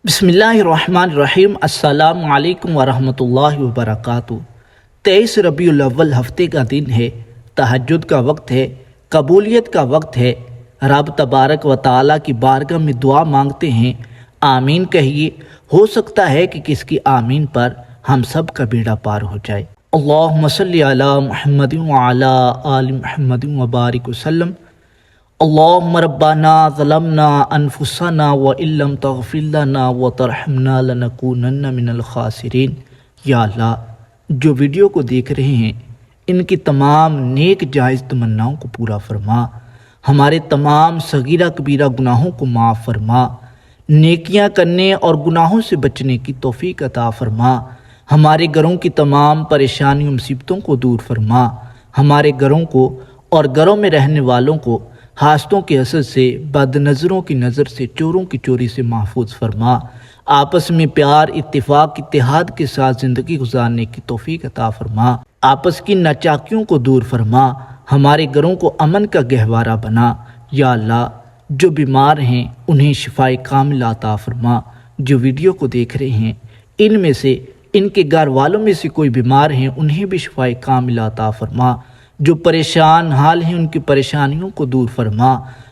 بسم اللہ الرحمن الرحیم۔ السلام علیکم ورحمۃ اللہ وبرکاتہ۔ 23 ربیع الاول ہفتے کا دن ہے، تہجد کا وقت ہے، قبولیت کا وقت ہے۔ رب تبارک و تعالیٰ کی بارگاہ میں دعا مانگتے ہیں، آمین کہیے۔ ہو سکتا ہے کہ کس کی آمین پر ہم سب کا بیڑا پار ہو جائے۔ اللہم صلی علی محمد وعلی آل محمد وبارک وسلم۔ اللہم ربنا ظلمنا انفسنا وان لم تغفر لنا وترحمنا لنکونن من الخاسرین۔ یا اللہ، جو ویڈیو کو دیکھ رہے ہیں ان کی تمام نیک جائز تمناؤں کو پورا فرما، ہمارے تمام صغیرہ کبیرہ گناہوں کو معاف فرما، نیکیاں کرنے اور گناہوں سے بچنے کی توفیق عطا فرما، ہمارے گھروں کی تمام پریشانیوں مصیبتوں کو دور فرما، ہمارے گھروں کو اور گھروں میں رہنے والوں کو حاسدوں کے اثر سے، بد نظروں کی نظر سے، چوروں کی چوری سے محفوظ فرما، آپس میں پیار، اتفاق، اتحاد کے ساتھ زندگی گزارنے کی توفیق عطا فرما، آپس کی ناچاکیوں کو دور فرما، ہمارے گھروں کو امن کا گہوارہ بنا۔ یا اللہ، جو بیمار ہیں انہیں شفائے کاملہ عطا فرما۔ جو ویڈیو کو دیکھ رہے ہیں ان میں سے ان کے گھر والوں میں سے کوئی بیمار ہیں، انہیں بھی شفائے کاملہ عطا فرما۔ جو پریشان حال ہیں ان کی پریشانیوں کو دور فرما،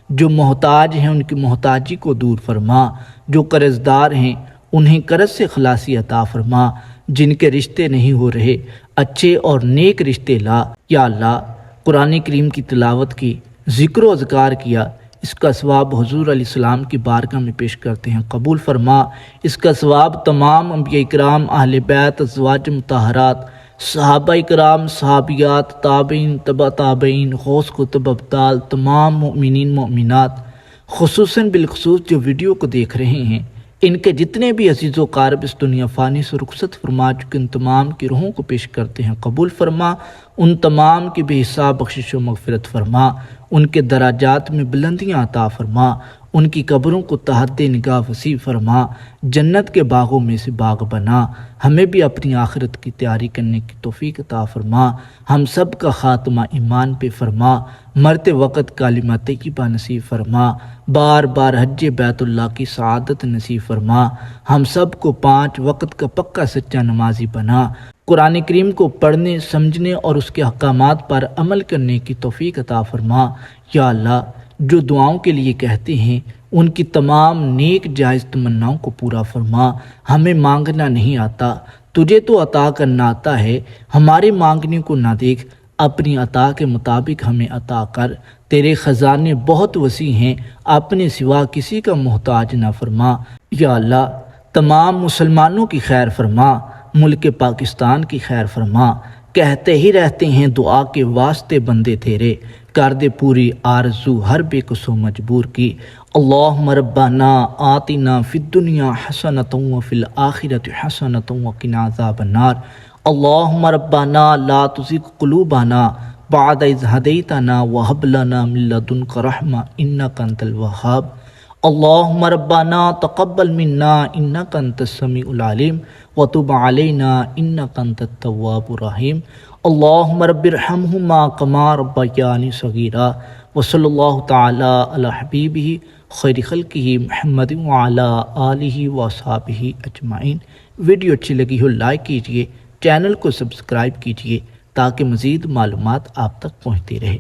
جو محتاج ہیں ان کی محتاجی کو دور فرما، جو قرض دار ہیں انہیں قرض سے خلاصی عطا فرما، جن کے رشتے نہیں ہو رہے اچھے اور نیک رشتے لا۔ یا اللہ، قرآن کریم کی تلاوت کی، ذکر و اذکار کیا، اس کا ثواب حضور علیہ السلام کی بارگاہ میں پیش کرتے ہیں، قبول فرما۔ اس کا ثواب تمام انبیاء کرام، اہل بیت، ازواج مطہرات، صحابہ کرام، صحابیات، تابعین، تبع تابعین، غوث قطب ابدال، تمام مؤمنین مؤمنات، خصوصاً بالخصوص جو ویڈیو کو دیکھ رہے ہیں ان کے جتنے بھی عزیز و قارب اس دنیا فانی سے رخصت فرما چکے، ان تمام کی روحوں کو پیش کرتے ہیں، قبول فرما۔ ان تمام کی بے حساب بخشش و مغفرت فرما، ان کے درجات میں بلندیاں عطا فرما، ان کی قبروں کو تحت نگاہ وسیع فرما، جنت کے باغوں میں سے باغ بنا۔ ہمیں بھی اپنی آخرت کی تیاری کرنے کی توفیق عطا فرما، ہم سب کا خاتمہ ایمان پہ فرما، مرتے وقت کلمہ طیبہ نصیب فرما، بار بار حج بیت اللہ کی سعادت نصیب فرما، ہم سب کو 5 وقت کا پکا سچا نمازی بنا، قرآن کریم کو پڑھنے، سمجھنے اور اس کے احکامات پر عمل کرنے کی توفیق عطا فرما۔ یا اللہ، جو دعاؤں کے لیے کہتے ہیں ان کی تمام نیک جائز تمناؤں کو پورا فرما۔ ہمیں مانگنا نہیں آتا، تجھے تو عطا کرنا آتا ہے، ہمارے مانگنے کو نہ دیکھ، اپنی عطا کے مطابق ہمیں عطا کر۔ تیرے خزانے بہت وسیع ہیں، اپنے سوا کسی کا محتاج نہ فرما۔ یا اللہ، تمام مسلمانوں کی خیر فرما، ملک پاکستان کی خیر فرما۔ کہتے ہی رہتے ہیں دعا کے واسطے بندے تیرے، کر دے پوری آرزو ہر بے کسو مجبور کی۔ اللہم ربنا آتنا فی الدنیا حسنۃ وفی الآخرۃ حسنۃ وقنا عذاب النار۔ اللہم ربنا لا تزغ قلوبنا بعد اذ ہدیتنا وہب لنا من لدنک رحمۃ انک انت الوہاب۔ اللہم ربنا تقبل منا انک انت السمیع العلیم وتب علینا انک انت التواب الرحیم۔ اللہم رب ارحمہما کما ربیانی صغیرا۔ وصلی اللہ تعالی علی حبیبہ خیر خلقہ محمد وعلی آلہ واصحابہ اجمعین۔ ویڈیو اچھی لگی ہو لائک کیجئے، چینل کو سبسکرائب کیجئے تاکہ مزید معلومات آپ تک پہنچتی رہے۔